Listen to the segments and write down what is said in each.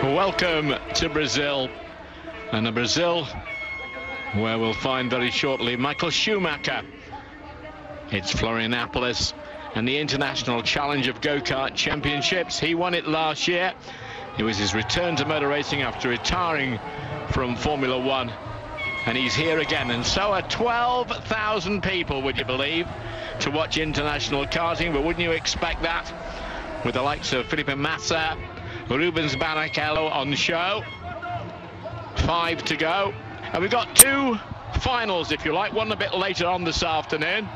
Welcome to Brazil, and a Brazil where we'll find very shortly Michael Schumacher. It's Florianopolis and the International Challenge of Go-Kart Championships. He won it last year. It was his return to motor racing after retiring from Formula One, and he's here again. And so are 12,000 people, would you believe, to watch international karting. But wouldn't you expect that with the likes of Felipe Massa, Rubens Barrichello on show? 5 to go, and we've got 2 finals, if you like, one a bit later on this afternoon,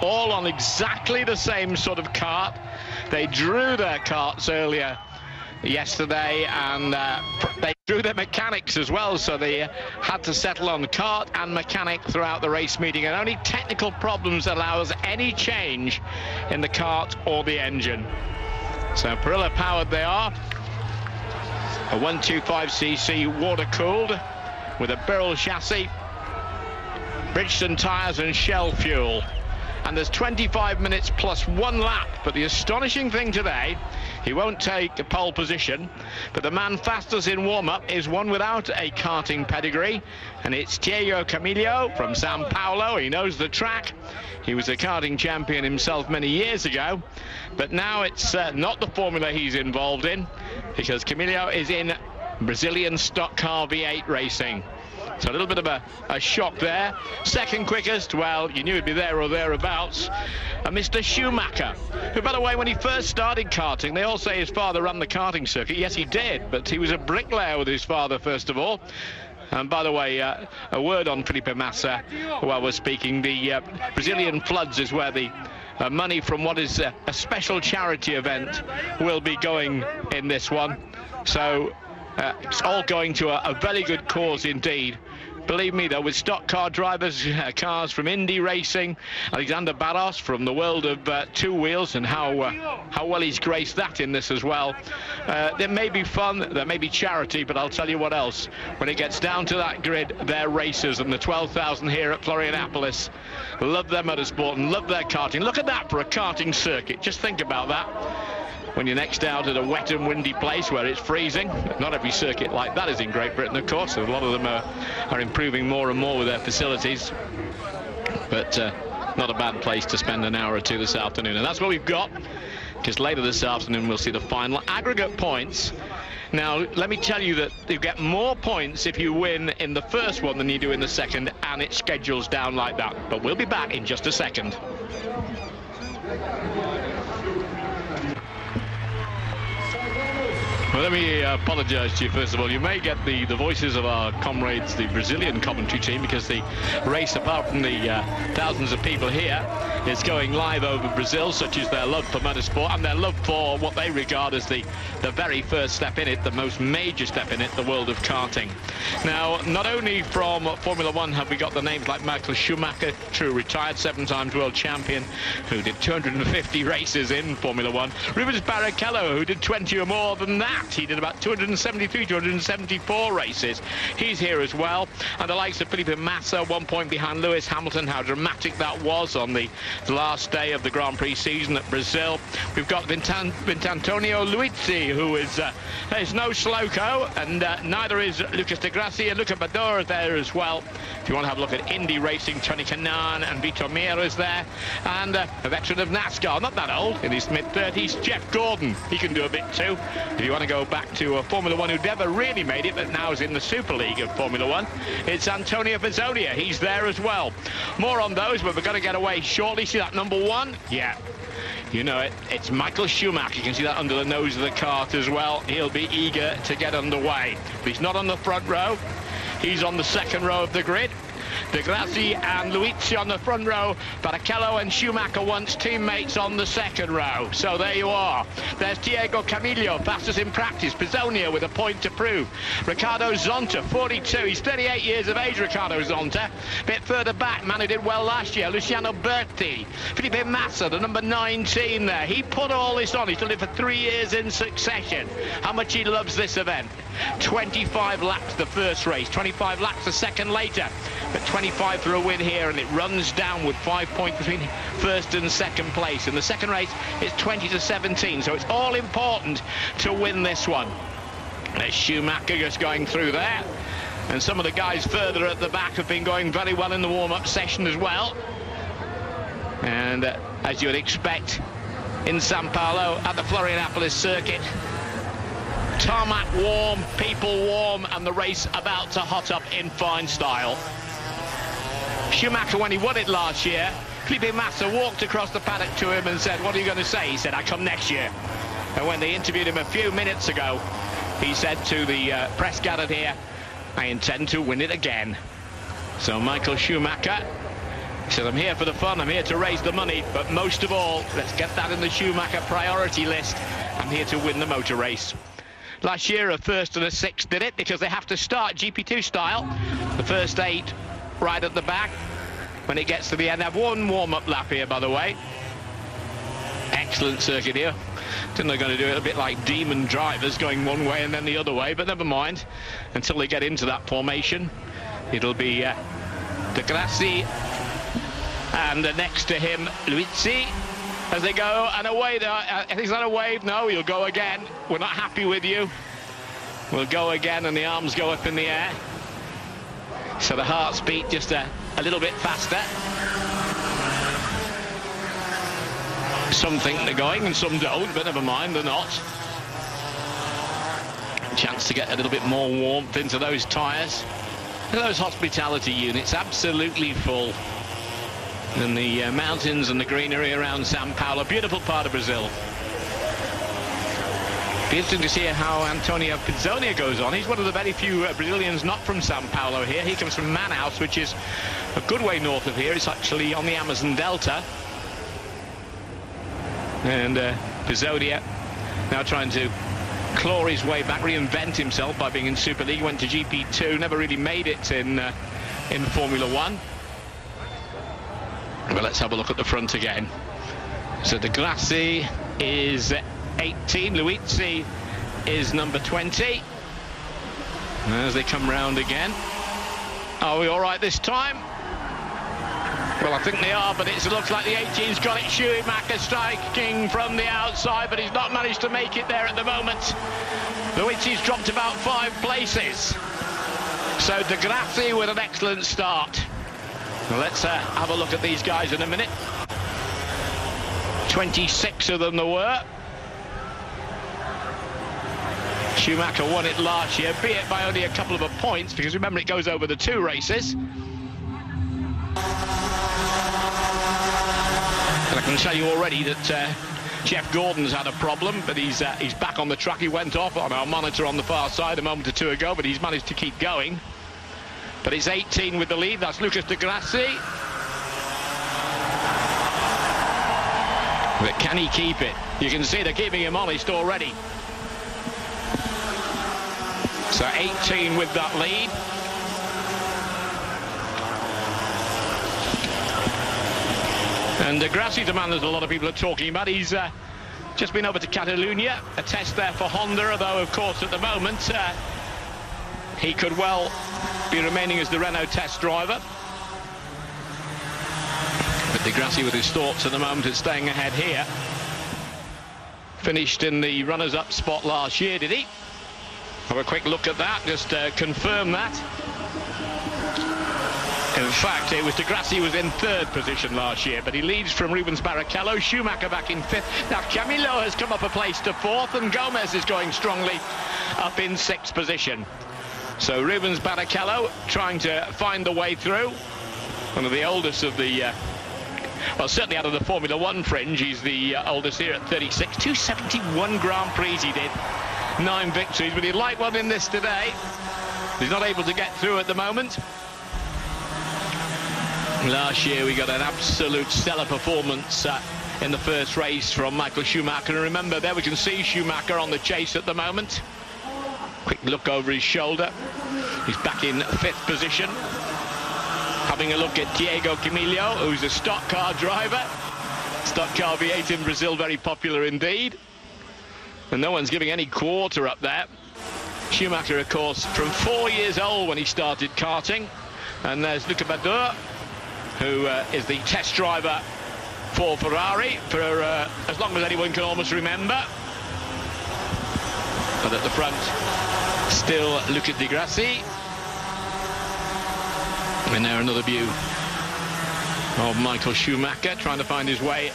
all on exactly the same sort of kart. They drew their karts earlier yesterday, and they drew their mechanics as well, so they had to settle on kart and mechanic throughout the race meeting, and only technical problems allows any change in the kart or the engine. So Parilla powered they are, a 125cc water-cooled with a Birrell chassis, Bridgestone tyres and Shell fuel. And there's 25 minutes plus 1 lap, but the astonishing thing today, he won't take a pole position, but the man fastest in warm-up is one without a karting pedigree, and it's Diego Camillo from Sao Paulo. He knows the track. He was a karting champion himself many years ago, but now it's not the formula he's involved in, because Camillo is in Brazilian stock car V8 racing. So a little bit of a shock there. Second quickest, well, you knew he'd be there or thereabouts, Mr. Schumacher, who, by the way, when he first started karting, they all say his father ran the karting circuit. Yes, he did, but he was a bricklayer with his father, first of all. And by the way, a word on Felipe Massa while we're speaking. The Brazilian floods is where the money from what is a special charity event will be going in this one. So it's all going to a very good cause indeed. Believe me, though, with stock car drivers, cars from Indy Racing, Alexander Barros from the world of two wheels, and how well he's graced that in this as well. There may be fun, there may be charity, but I'll tell you what else. When it gets down to that grid, they're racers, and the 12,000 here at Florianopolis love their motorsport and love their karting. Look at that for a karting circuit. Just think about that. When you're next out at a wet and windy place where it's freezing. Not every circuit like that is in Great Britain, of course. A lot of them are improving more and more with their facilities. But not a bad place to spend an hour or two this afternoon. And that's what we've got, because later this afternoon we'll see the final aggregate points. Now, let me tell you that you get more points if you win in the first one than you do in the second, and it schedules down like that. But we'll be back in just a second. Well, let me apologise to you, first of all. You may get the voices of our comrades, the Brazilian commentary team, because the race, apart from the thousands of people here, is going live over Brazil, such as their love for motorsport and their love for what they regard as the very first step in it, the most major step in it, the world of karting. Now, not only from Formula One have we got the names like Michael Schumacher, true retired 7-time world champion, who did 250 races in Formula One. Rubens Barrichello, who did 20 or more than that. He did about 273, 274 races. He's here as well. And the likes of Felipe Massa, 1 point behind Lewis Hamilton. How dramatic that was on the last day of the Grand Prix season at Brazil. We've got Vintantonio Luizzi, who is no Slowco, and neither is Lucas de Grassi, and Luca Badour there as well. If you want to have a look at Indy Racing, Tony Kanaan and Vitor Meira is there. And a veteran of NASCAR, not that old, in his mid-30s, Jeff Gordon. He can do a bit too. If you want to go back to Formula One, who never really made it, but now is in the Super League of Formula One, it's Antonio Pizzonia. He's there as well. More on those, but we're going to get away shortly. See that number 1? Yeah. You know it. It's Michael Schumacher. You can see that under the nose of the kart as well. He'll be eager to get underway. But he's not on the front row. He's on the second row of the grid. De Grassi and Luizzi on the front row. Barrichello and Schumacher once teammates on the second row. So there you are. There's Diego Camillo, fastest in practice. Pizzonia with a point to prove. Ricardo Zonta, 42. He's 38 years of age, Ricardo Zonta. A bit further back, man who did well last year, Luciano Berti. Felipe Massa, the number 19 there. He put all this on. He's done it for 3 years in succession. How much he loves this event. 25 laps the first race, 25 laps the second later. But 25 for a win here, and it runs down with 5 points between first and second place. In the second race, it's 20 to 17, so it's all important to win this one. There's Schumacher just going through there. And some of the guys further at the back have been going very well in the warm-up session as well. And as you would expect in Sao Paulo at the Florianopolis circuit, tarmac warm, people warm, and the race about to hot up in fine style. Schumacher, when he won it last year, Felipe Massa walked across the paddock to him and said, "What are you going to say?" He said, "I come next year." And when they interviewed him a few minutes ago, he said to the press gathered here, "I intend to win it again." So Michael Schumacher said, "I'm here for the fun, I'm here to raise the money, but most of all, let's get that in the Schumacher priority list. I'm here to win the motor race." Last year, a first and a sixth did it, because they have to start GP2 style. The first 8 right at the back. When it gets to the end, they have one warm-up lap here, by the way. Excellent circuit here. I think they're going to do it a bit like demon drivers, going one way and then the other way, but never mind. Until they get into that formation, it'll be De Grassi and next to him Luizzi as they go, and away there. Is that a wave? No, you'll go again. We're not happy with you. We'll go again, and the arms go up in the air. So the hearts beat just a little bit faster. Some think they're going and some don't, but never mind, they're not. Chance to get a little bit more warmth into those tyres. Those hospitality units absolutely full. And the mountains and the greenery around Sao Paulo, beautiful part of Brazil. Be interesting to see how Antonio Pizzonia goes on. He's one of the very few Brazilians not from Sao Paulo here. He comes from Manaus, which is a good way north of here. It's actually on the Amazon Delta. And Pizzonia now trying to claw his way back, reinvent himself by being in Super League. Went to GP2, never really made it in Formula 1. But let's have a look at the front again. So De Grassi is 18, Luizzi is number 20. As they come round again. Are we all right this time? Well, I think they are, but it looks like the 18's got it. Schumacher striking from the outside, but he's not managed to make it there at the moment. Luizzi's dropped about 5 places. So De Grassi with an excellent start. Well, let's have a look at these guys in a minute. 26 of them there were. Schumacher won it last year, be it by only a couple of points, because remember it goes over the 2 races. And I can tell you already that Jeff Gordon's had a problem, but he's back on the track. He went off on our monitor on the far side a moment or 2 ago, but he's managed to keep going. But it's 18 with the lead. That's Lucas De Grassi. But can he keep it? You can see they're keeping him honest already. So 18 with that lead. And De Grassi's a man that a lot of people are talking about. He's just been over to Catalonia, a test there for Honda, although of course at the moment he could well be remaining as the Renault test driver. But De Grassi with his thoughts at the moment is staying ahead here. Finished in the runners-up spot last year, did he? Have a quick look at that, just confirm that. In fact, it was De Grassi was in 3rd position last year, but he leads from Rubens Barrichello. Schumacher back in 5th. Now Camilo has come up a place to 4th, and Gomez is going strongly up in 6th position. So Rubens Barrichello trying to find the way through. One of the oldest of the, well, certainly out of the Formula 1 fringe, he's the oldest here at 36. 271 Grand Prix he did. 9 victories, but he'd like one in this today. He's not able to get through at the moment. Last year we got an absolute stellar performance in the first race from Michael Schumacher. And remember, there we can see Schumacher on the chase at the moment. Quick look over his shoulder. He's back in 5th position. Having a look at Diego Camillo, who's a stock car driver. Stock car V8 in Brazil, very popular indeed. And no one's giving any quarter up there. Schumacher, of course, from 4 years old when he started karting. And there's Luca Badoer, who is the test driver for Ferrari for as long as anyone can almost remember. But at the front, Still Luca Di Grassi. And now another view of Michael Schumacher trying to find his way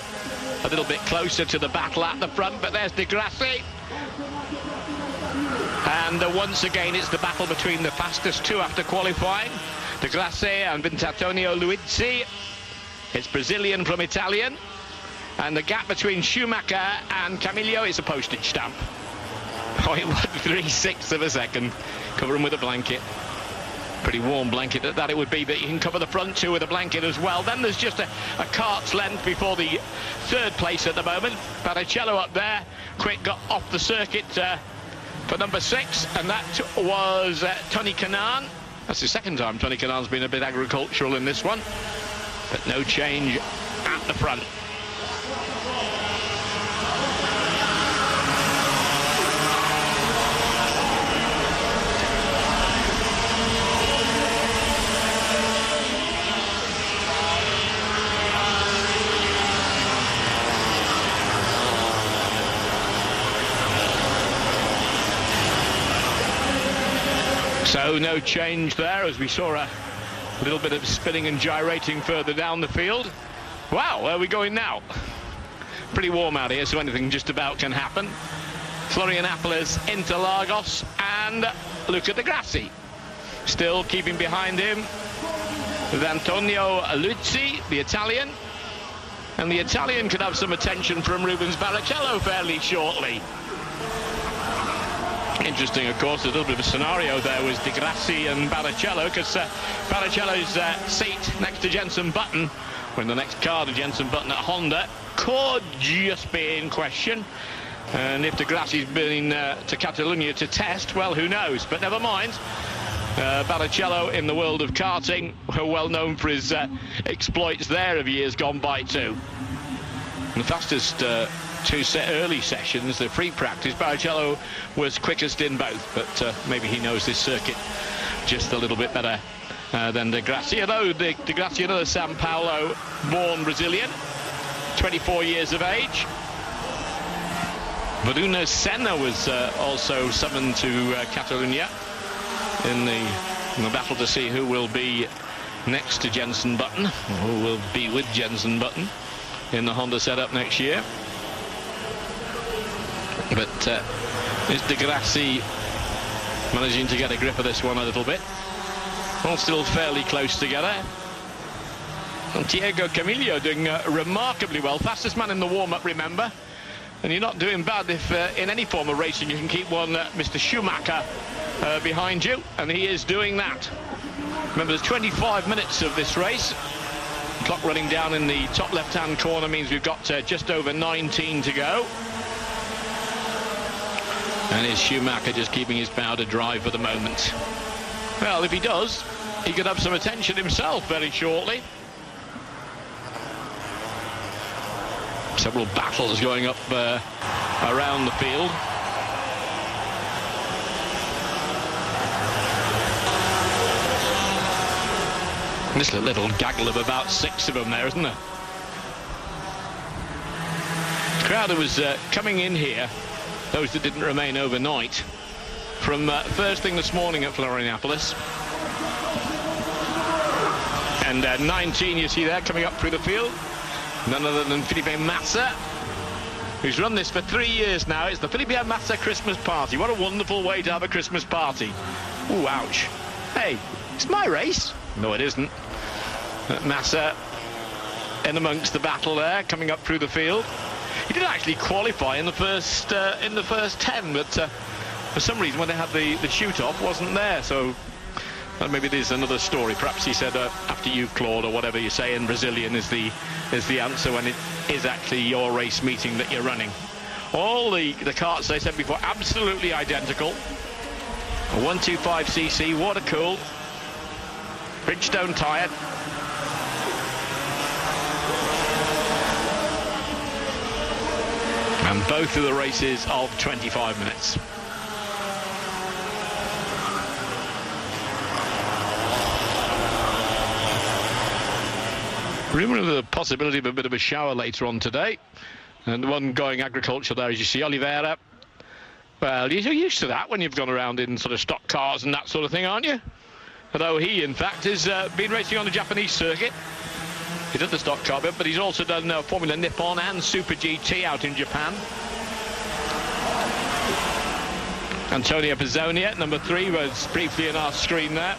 a little bit closer to the battle at the front, but there's Di Grassi. And once again it's the battle between the fastest two after qualifying, Di Grassi and Vincenzo Luizzi. It's Brazilian from Italian, and the gap between Schumacher and Camillo is a postage stamp. 0.136 of a second. Cover him with a blanket. Pretty warm blanket at that it would be, but you can cover the front two with a blanket as well. Then there's just a cart's length before the third place at the moment. Barrichello up there, quick got off the circuit for number 6, and that was Tony Kanaan. That's the second time Tony Kanaan's been a bit agricultural in this one, but no change at the front. So no change there, as we saw a little bit of spinning and gyrating further down the field. Wow, where are we going now? Pretty warm out here, so anything just about can happen. Florianópolis, Interlagos, and Luca Di Grassi. Still keeping behind him with Antonio Luizzi, the Italian. And the Italian could have some attention from Rubens Barrichello fairly shortly. Interesting, of course, a little bit of a scenario there was Di Grassi and Barrichello, because Barrichello's seat next to Jenson Button, when the next car to Jenson Button at Honda, could just be in question. And if Di Grassi's been to Catalonia to test, well, who knows? But never mind. Barrichello, in the world of karting, well known for his exploits there of years gone by too. The fastest two early sessions, the free practice, Barrichello was quickest in both, but maybe he knows this circuit just a little bit better than Di Grassi. Although Di Grassi, another Sao Paulo born Brazilian, 24 years of age. Bruno Senna was also summoned to Catalonia in the battle to see who will be next to Jenson Button, or who will be with Jenson Button in the Honda setup next year. But is Di Grassi managing to get a grip of this one a little bit? All still fairly close together. And Diego Camillo doing remarkably well. Fastest man in the warm-up, remember. And you're not doing bad if in any form of racing you can keep one Mr. Schumacher behind you, and he is doing that. Remember, there's 25 minutes of this race. Clock running down in the top left-hand corner means we've got just over 19 to go. And is Schumacher just keeping his powder dry for the moment? Well, if he does, he could have some attention himself very shortly. Several battles going up around the field. Just a little gaggle of about 6 of them there, isn't there? The crowd that was coming in here, those that didn't remain overnight, from first thing this morning at Florianópolis. And 19 you see there coming up through the field, none other than Felipe Massa, who's run this for 3 years now. It's the Felipe Massa Christmas party. What a wonderful way to have a Christmas party. Ooh, ouch. Hey, it's my race. No, it isn't. Massa in amongst the battle there, coming up through the field. He did actually qualify in the first 10, but for some reason when they had the shoot-off wasn't there, so maybe there's another story. Perhaps he said after you, Claude, or whatever you say in Brazilian is the answer when it is actually your race meeting that you're running. All the karts, they said before, absolutely identical. A 125cc, water-cooled, Bridgestone tyre. And both of the races of 25 minutes. Rumour of the possibility of a bit of a shower later on today. And the one going agriculture there, as you see, Oliveira Well, you're used to that when you've gone around in sort of stock cars and that sort of thing, aren't you? Although he, in fact, has been racing on the Japanese circuit. He did the stock car bit, but he's also done Formula Nippon and Super GT out in Japan. Antonio Pizzonia, number 3, was briefly in our screen there.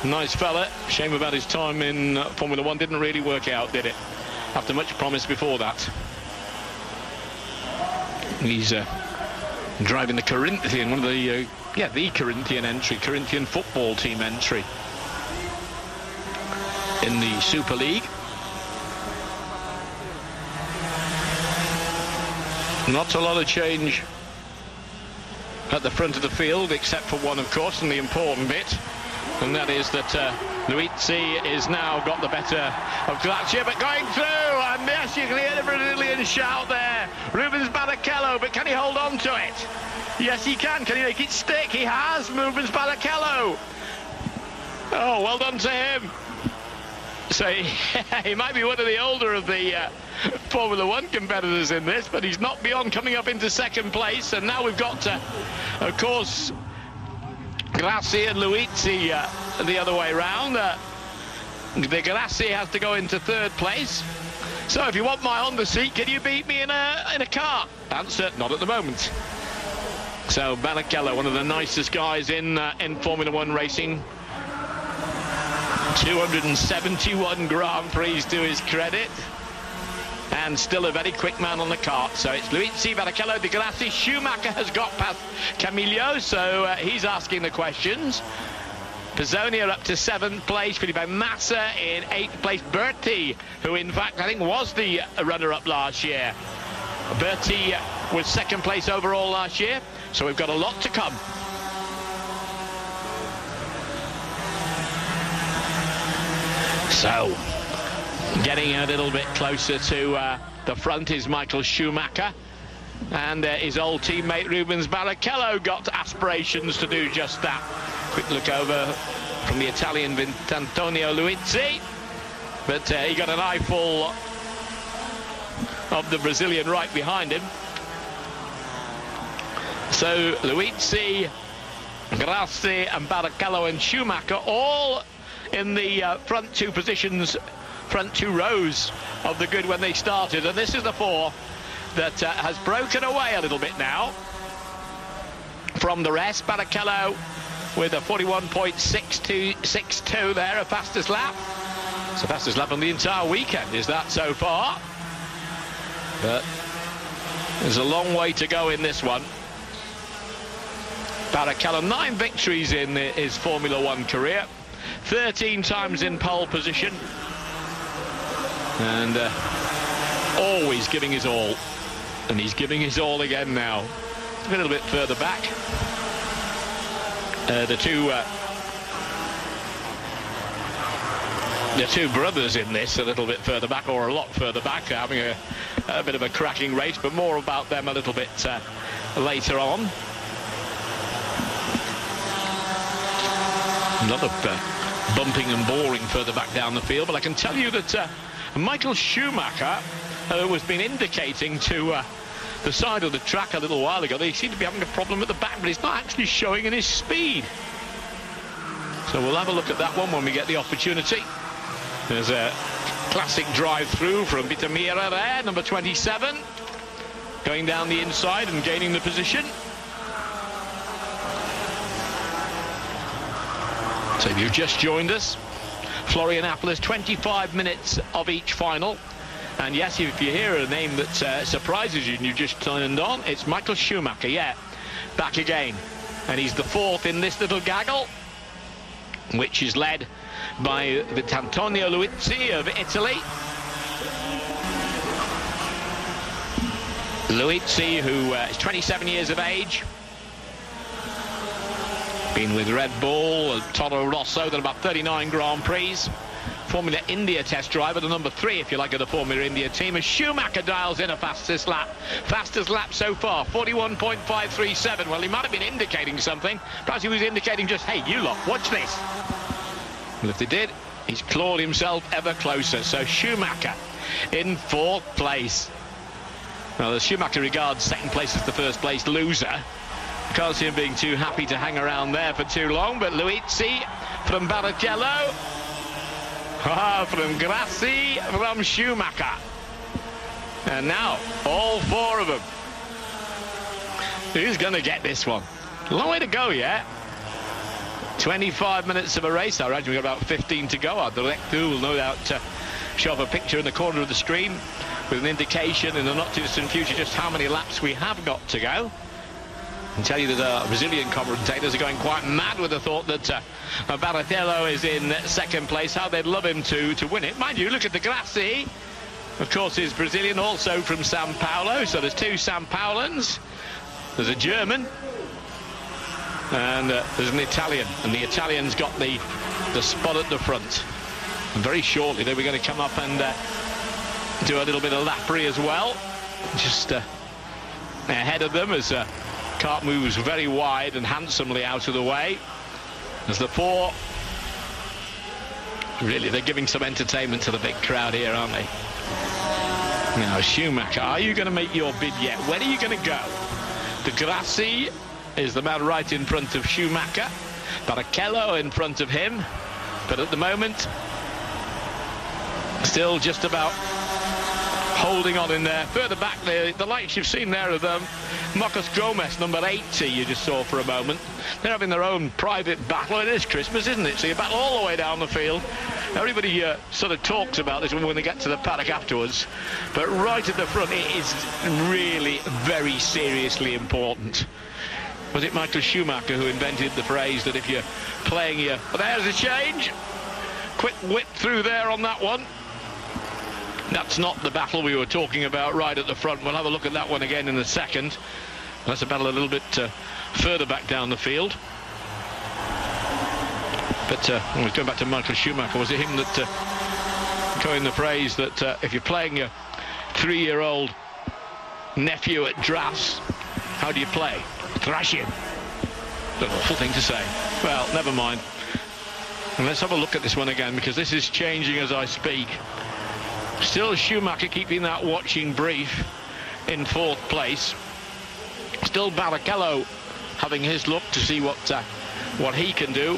Nice fella. Shame about his time in Formula 1. Didn't really work out, did it? After much promise before that. He's driving the Corinthian, one of the the Corinthian entry, Corinthian football team entry in the Super League. Not a lot of change at the front of the field, except for one, of course, and the important bit, and that is that Luizzi is now got the better of Glacier, but going through, and yes, you can hear the Brazilian shout there. Rubens Barrichello, but can he hold on to it? Yes, he can. Can he make it stick? He has. Rubens Barrichello. Oh, well done to him. So he might be one of the older of the Formula 1 competitors in this, but he's not beyond coming up into second place. And now we've got, of course, Grassi and Luizzi the other way round. The Grassi has to go into third place. So if you want my Honda seat, can you beat me in a car? Answer, not at the moment. So Barrichello, one of the nicest guys in Formula 1 racing. 271 Grand Prix to his credit. And still a very quick man on the kart. So it's Luizzi, Barrichello, Di Grassi. Schumacher has got past Camillo, so he's asking the questions. Pizzonia up to 7th place. Felipe Massa in 8th place. Berti, who in fact I think was the runner-up last year. Berti was 2nd place overall last year. So we've got a lot to come. So, getting a little bit closer to the front is Michael Schumacher, and his old teammate Rubens Barrichello got aspirations to do just that. Quick look over from the Italian Antonio Luizzi, but he got an eyeful of the Brazilian right behind him. So Luizzi, Grassi and Barrichello and Schumacher all in the front 2 positions, front 2 rows of the grid when they started, and this is the 4 that has broken away a little bit now from the rest. Barrichello with a 41.62 there, a fastest lap. It's the fastest lap on the entire weekend, is that so far? But there's a long way to go in this one. Barrichello, 9 victories in his Formula 1 career, 13 times in pole position, and always giving his all. And he's giving his all again now. A little bit further back. The two brothers in this a little bit further back, or a lot further back, having a bit of a cracking race, but more about them a little bit later on. A lot of bumping and boring further back down the field, but I can tell you that Michael Schumacher was been indicating to the side of the track a little while ago that he seemed to be having a problem at the back, but he's not actually showing in his speed. So we'll have a look at that one when we get the opportunity. There's a classic drive-through from Bitamira there, number 27, going down the inside and gaining the position. So if you've just joined us, Florianópolis, 25 minutes of each final. And yes, if you hear a name that surprises you and you just turned on, it's Michael Schumacher, yeah, back again. And he's the 4th in this little gaggle, which is led by Antonio Luizzi of Italy. Luizzi, who is 27 years of age, been with Red Bull, Toro Rosso, done about 39 Grand Prix. Formula India test driver, the number 3, if you like, of the Formula India team, as Schumacher dials in a fastest lap. Fastest lap so far, 41.537. Well, he might have been indicating something. Perhaps he was indicating just, hey, you lot, watch this. Well, if they did, he's clawed himself ever closer. So Schumacher in 4th place. Well, the Schumacher regards second place as the first place loser. Can't see him being too happy to hang around there for too long, but Liuzzi from Barrichello, from Grassi, from Schumacher. And now, all four of them. Who's going to get this one? Long way to go yet. 25 minutes of a race. I reckon we've got about 15 to go. Our director will no doubt show up a picture in the corner of the screen with an indication in the not too distant future just how many laps we have got to go. And tell you that our Brazilian commentators are going quite mad with the thought that Barrichello is in second place. How they'd love him to win it. Mind you, look at the Grassi. Of course, is Brazilian, also from Sao Paulo. So there's two Sao Paulans. There's a German. And there's an Italian. And the Italian's got the spot at the front. And very shortly, they were going to come up and do a little bit of lappery as well. Just ahead of them as kart moves very wide and handsomely out of the way. As the four, really, they're giving some entertainment to the big crowd here, aren't they? Now, Schumacher, are you going to make your bid yet? When are you going to go? The Grassi is the man right in front of Schumacher. Barrichello in front of him. But at the moment, still just about holding on in there. Further back, the lights you've seen there of Marcos Gomes, number 80, you just saw for a moment. They're having their own private battle. It is Christmas, isn't it? So you battle all the way down the field. Everybody sort of talks about this when they get to the paddock afterwards. But right at the front, it is really very seriously important. Was it Michael Schumacher who invented the phrase that if you're playing your... Oh, there's a change. Quick whip through there on that one. That's not the battle we were talking about right at the front. We'll have a look at that one again in a second. That's a battle a little bit further back down the field. But going back to Michael Schumacher, was it him that coined the phrase that if you're playing your 3-year-old nephew at drafts, how do you play? Thrash him. An awful thing to say. Well, never mind. And let's have a look at this one again, because this is changing as I speak. Still Schumacher keeping that watching brief in fourth place. Still Barrichello having his look to see what he can do.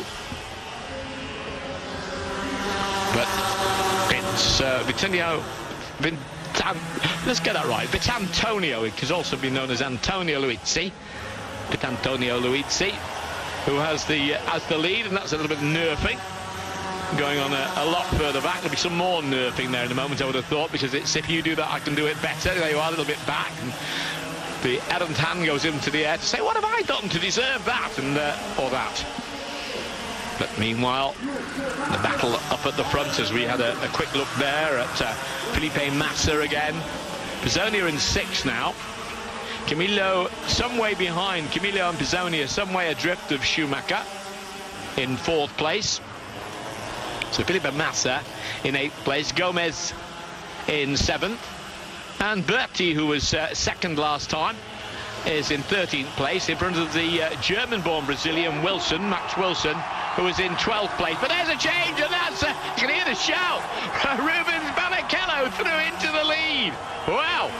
But it's let's get that right. Vitantonio, it can also be known as Antonio Liuzzi. Vitantonio Liuzzi, who has the lead, and that's a little bit nerfing going on a lot further back. There'll be some more nerfing there in a moment, I would have thought, because it's if you do that, I can do it better. There you are, a little bit back. And the errant hand goes into the air to say, what have I done to deserve that and or that? But meanwhile, the battle up at the front, as we had a quick look there at Felipe Massa again. Pizzonia in 6th now. Camillo some way behind. Camillo and Pizzonia some way adrift of Schumacher in 4th place. So Felipe Massa in 8th place. Gomez in 7th. And Berti, who was 2nd last time, is in 13th place in front of the German-born Brazilian Wilson, Max Wilson, who was in 12th place. But there's a change, and that's you can hear the shout. Rubens Barrichello through into the lead. Wow.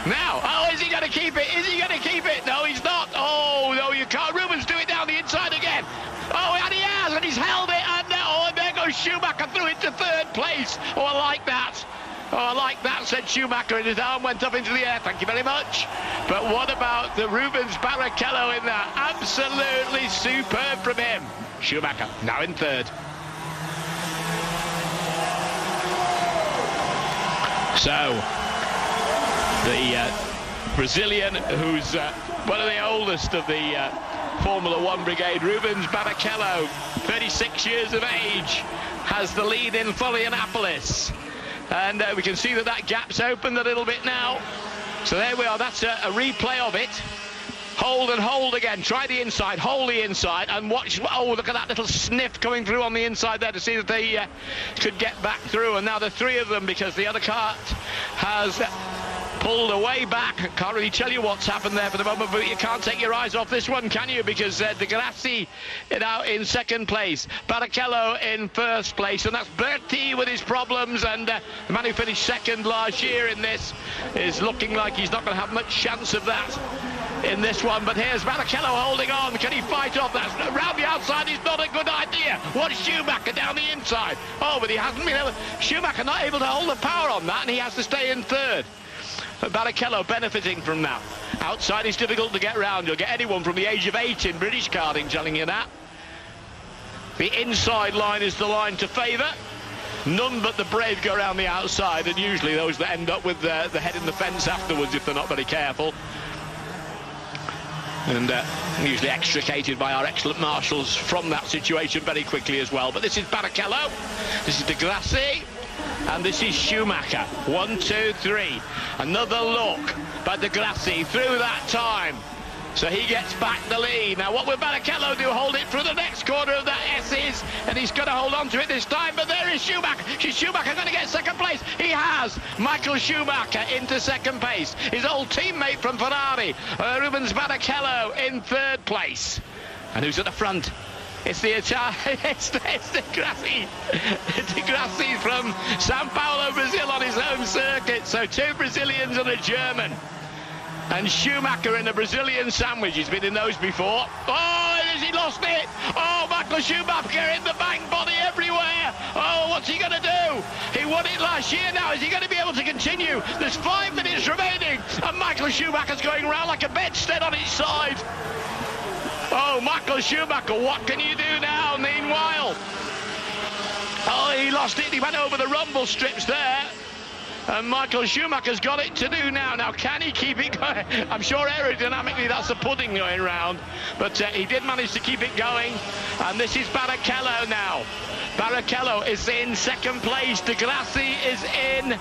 Now, oh, is he going to keep it? Is he going to keep it? No, he's not. Oh, no, you can't. Rubens do it down the inside again. Oh, and he has, and he's held it. And there goes Schumacher through into 3rd place. Oh, I like that. Oh, I like that, said Schumacher, and his arm went up into the air. Thank you very much. But what about the Rubens Barrichello in there? Absolutely superb from him. Schumacher now in 3rd. So, the Brazilian, who's one of the oldest of the Formula One brigade, Rubens Barrichello, 36 years of age, has the lead in Florianopolis. And we can see that gap's opened a little bit now. So there we are. That's a replay of it. Hold and hold again. Try the inside. Hold the inside. And watch. Oh, look at that little sniff coming through on the inside there to see that they could get back through. And now the 3 of them, because the other kart has pulled away back. Can't really tell you what's happened there for the moment, but you can't take your eyes off this one, can you? Because Di Grassi now in second place, Barrichello in first place, and that's Berti with his problems, and the man who finished second last year in this is looking like he's not going to have much chance of that in this one. But here's Barrichello holding on. Can he fight off that? Around the outside is not a good idea. What's Schumacher down the inside? Oh, but he hasn't been able. Schumacher not able to hold the power on that, and he has to stay in third. Barrichello benefiting from that. Outside is difficult to get round. You'll get anyone from the age of 8 in British karting telling you that. The inside line is the line to favour. None but the brave go around the outside, and usually those that end up with the head in the fence afterwards if they're not very careful. And usually extricated by our excellent marshals from that situation very quickly as well. But this is Barrichello, this is Di Grassi, and this is Schumacher. 1, 2, 3. Another look by Di Grassi through that time. So he gets back the lead. Now what will Barrichello do? Hold it through the next corner of that S's, and he's going to hold on to it this time. But there is Schumacher. Is Schumacher going to get second place? He has. Michael Schumacher into second place. His old teammate from Ferrari, Rubens Barrichello, in third place. And who's at the front? It's the Italian. It's Di Grassi. Di Grassi from Sao Paulo, Brazil, on his home circuit. So 2 Brazilians and a German. And Schumacher in a Brazilian sandwich. He's been in those before. Oh, has he lost it? Oh, Michael Schumacher in the bank, body everywhere. Oh, what's he going to do? He won it last year now. Is he going to be able to continue? There's 5 minutes remaining, and Michael Schumacher's going around like a bedstead on its side. Oh, Michael Schumacher, what can you do now, meanwhile? Oh, he lost it. He went over the rumble strips there. And Michael Schumacher's got it to do now. Now, can he keep it going? I'm sure aerodynamically that's a pudding going round. But he did manage to keep it going. And this is Barrichello now. Barrichello is in second place. Di Grassi is in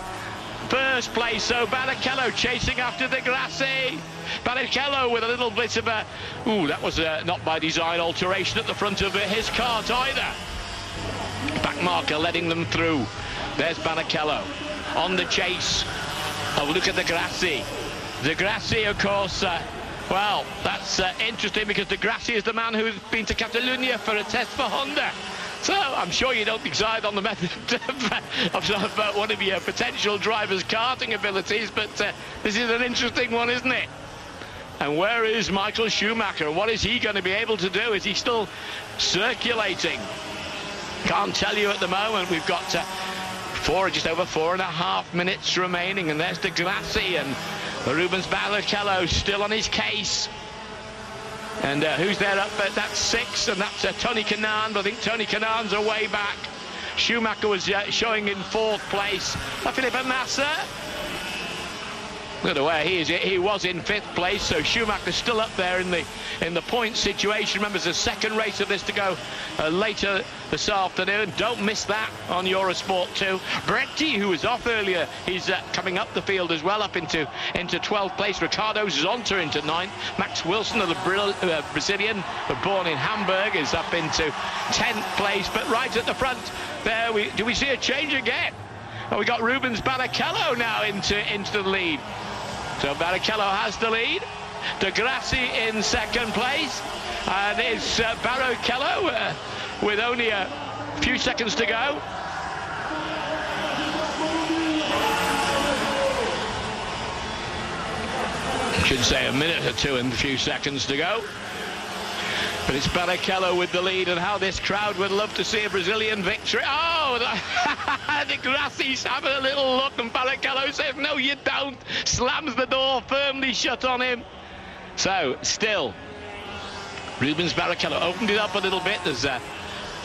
first place. So Barrichello chasing after Di Grassi. Barrichello with a little bit of a... Ooh, that was not by design alteration at the front of his kart either. Back marker letting them through. There's Barrichello on the chase. Oh, look at Di Grassi. Di Grassi, of course, well, that's interesting because Di Grassi is the man who's been to Catalonia for a test for Honda. So I'm sure you don't decide on the method of one of your potential driver's karting abilities, but this is an interesting one, isn't it? And where is Michael Schumacher? What is he going to be able to do? Is he still circulating? Can't tell you at the moment. We've got just over 4.5 minutes remaining, and there's Di Grassi, and Rubens Barrichello still on his case. And who's there up at that 6? And that's Tony Kanaan, but I think Tony Kanaan's away back. Schumacher was showing in 4th place. Felipe Massa. Look at where he is. He was in 5th place, so Schumacher's still up there in the point situation. Remember, there's a second race of this to go later this afternoon. Don't miss that on Eurosport 2. Berti, who was off earlier, he's coming up the field as well, up into 12th place. Ricardo Zonta into 9th. Max Wilson, the Brazilian, born in Hamburg, is up into 10th place. But right at the front there, do we see a change again? Well, we got Rubens Barrichello now into the lead. So Barrichello has the lead. Di Grassi in second place. And it's Barrichello with only a few seconds to go. Should say a minute or two and a few seconds to go. But it's Barrichello with the lead, and how this crowd would love to see a Brazilian victory. Oh, Di Grassi's having a little look, and Barrichello says, no, you don't. Slams the door firmly shut on him. So, still, Rubens Barrichello opened it up a little bit. There's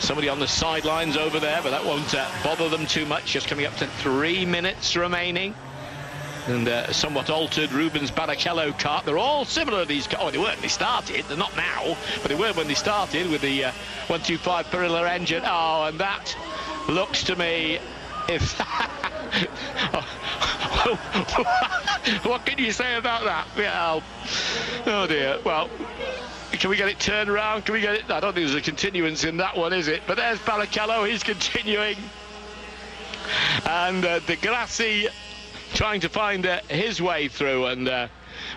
somebody on the sidelines over there, but that won't bother them too much. Just coming up to 3 minutes remaining. And somewhat altered Rubens Barrichello kart. They're all similar, these cars. Oh, they weren't when they started. They're not now, but they were when they started with the 125 Perilla engine. Oh, and that looks to me, if what can you say about that? Well, oh dear. Well, can we get it turned around? Can we get it? I don't think there's a continuance in that one, is it? But there's Barrichello. He's continuing, and Di Grassi trying to find his way through, and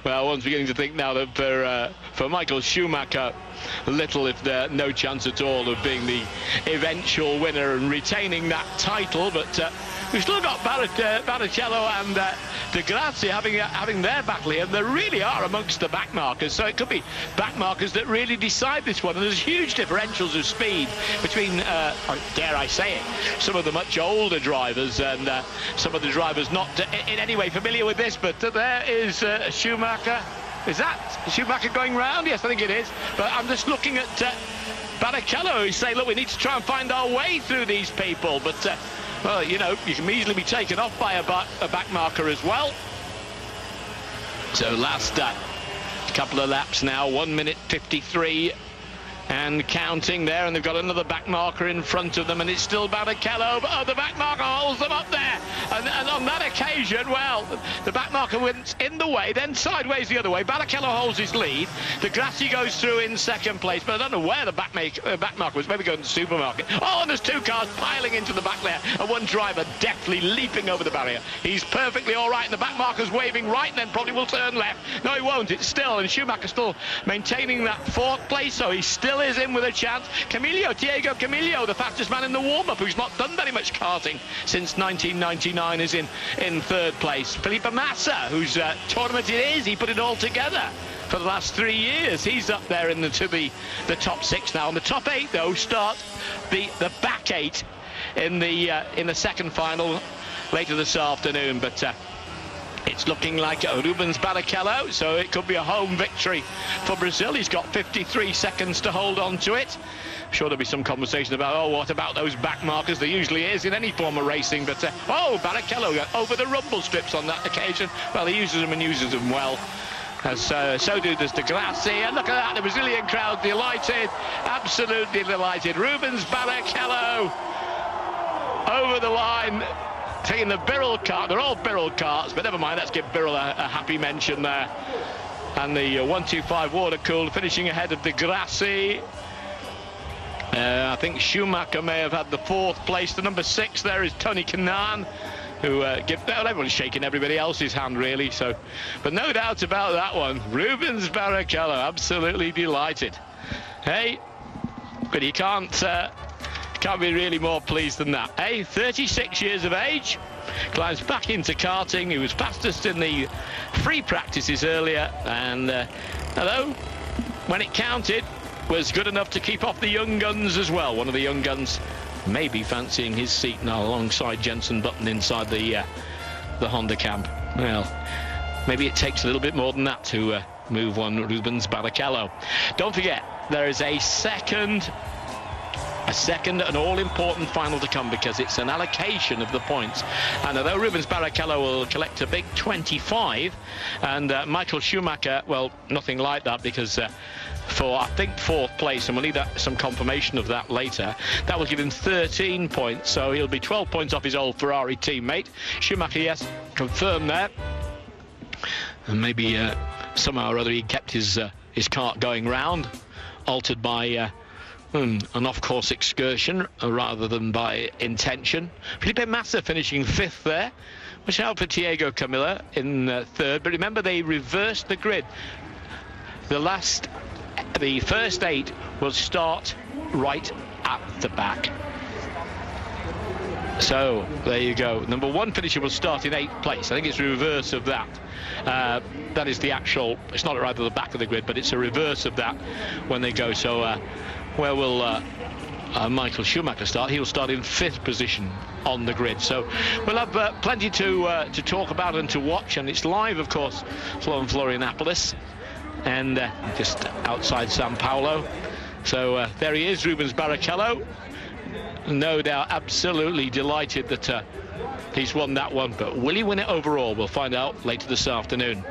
well, one's beginning to think now that for Michael Schumacher, little if no chance at all of being the eventual winner and retaining that title. But we've still got Barrichello and Di Grassi having their battle here, and they really are amongst the backmarkers, so it could be backmarkers that really decide this one. And there's huge differentials of speed between, dare I say it, some of the much older drivers and some of the drivers not in any way familiar with this. But there is Schumacher. Is that Schumacher going round? Yes, I think it is. But I'm just looking at Barrichello, who's saying, look, we need to try and find our way through these people. But well, you know, you can easily be taken off by a back marker as well. So last couple of laps now, 1 minute 53 and counting there, and they've got another back marker in front of them, and it's still Barrichello, but the back marker holds them up there, and on that occasion, well, the back marker went in the way, then sideways the other way. Barrichello holds his lead. Di Grassi goes through in second place, but I don't know where the back marker was, maybe going to the supermarket. Oh, and there's two cars piling into the back there, and one driver deftly leaping over the barrier. He's perfectly all right, and the back marker's waving right, and then probably will turn left. No, he won't. It's still, and Schumacher's still maintaining that fourth place, so he still is in with a chance. Diego Camillo, the fastest man in the warm-up, who's not done very much karting since 1999, is in third place. Felipe Massa, whose tournament it is, he put it all together for the last 3 years. He's up there in the top six now. And the top eight, though, start the back eight in the second final later this afternoon. But it's looking like Rubens Barrichello, so it could be a home victory for Brazil. He's got 53 seconds to hold on to it. I'm sure there'll be some conversation about, oh, what about those back markers? There usually is in any form of racing, but oh, Barrichello got over the rumble strips on that occasion. Well, he uses them and uses them well. As so does Di Grassi, and look at that, the Brazilian crowd delighted, absolutely delighted. Rubens Barrichello over the line, taking the Birrell cart. They're all Birrell carts, but never mind, let's give Birrell a happy mention there. And the 125 water-cooled finishing ahead of Di Grassi. I think Schumacher may have had the fourth place. The number 6 there is Tony Kanaan, who everyone's shaking everybody else's hand, really. So, but no doubt about that one. Rubens Barrichello, absolutely delighted. Hey, but he can't be really more pleased than that. 36 years of age, climbs back into karting. He was fastest in the free practices earlier, and although when it counted, was good enough to keep off the young guns as well. One of the young guns maybe fancying his seat now alongside Jenson Button inside the Honda camp. Well, maybe it takes a little bit more than that to move one Rubens Barrichello. Don't forget, there is a second and all-important final to come, because it's an allocation of the points. And although Rubens Barrichello will collect a big 25, and Michael Schumacher, well, nothing like that, because for, I think, fourth place, and we'll need some confirmation of that later, that will give him 13 points, so he'll be 12 points off his old Ferrari teammate. Schumacher, yes, confirmed there. And maybe somehow or other he kept his kart going round, altered by an off-course excursion rather than by intention. Felipe Massa finishing 5th there. Watch out for Diego Camillo in 3rd. But remember, they reversed the grid. The first 8 will start right at the back. So there you go. Number 1 finisher will start in 8th place. I think it's the reverse of that. That is the actual, it's not right at the back of the grid, but it's a reverse of that when they go. So where will Michael Schumacher start? He'll start in 5th position on the grid. So we'll have plenty to talk about and to watch, and it's live, of course, from Florianópolis, and just outside Sao Paulo. So there he is, Rubens Barrichello. No doubt absolutely delighted that he's won that one, but will he win it overall? We'll find out later this afternoon.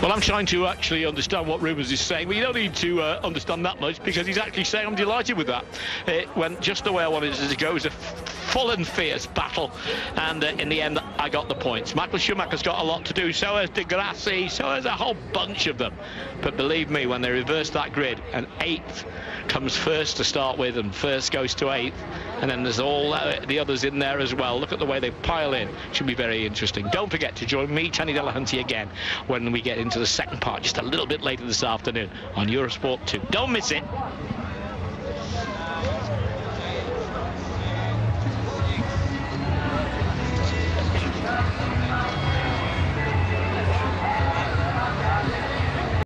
Well, I'm trying to actually understand what Rubens is saying, but you don't need to understand that much, because he's actually saying I'm delighted with that. It went just the way I wanted it to go. It was a full and fierce battle, and in the end I got the points. Michael Schumacher's got a lot to do, so has Di Grassi, so has a whole bunch of them. But believe me, when they reverse that grid, and 8th comes first to start with, and first goes to 8th, and then there's all the others in there as well. Look at the way they pile in. Should be very interesting. Don't forget to join me, Tony Delahunty, again when we get into the second part, just a little bit later this afternoon on Eurosport 2. Don't miss it.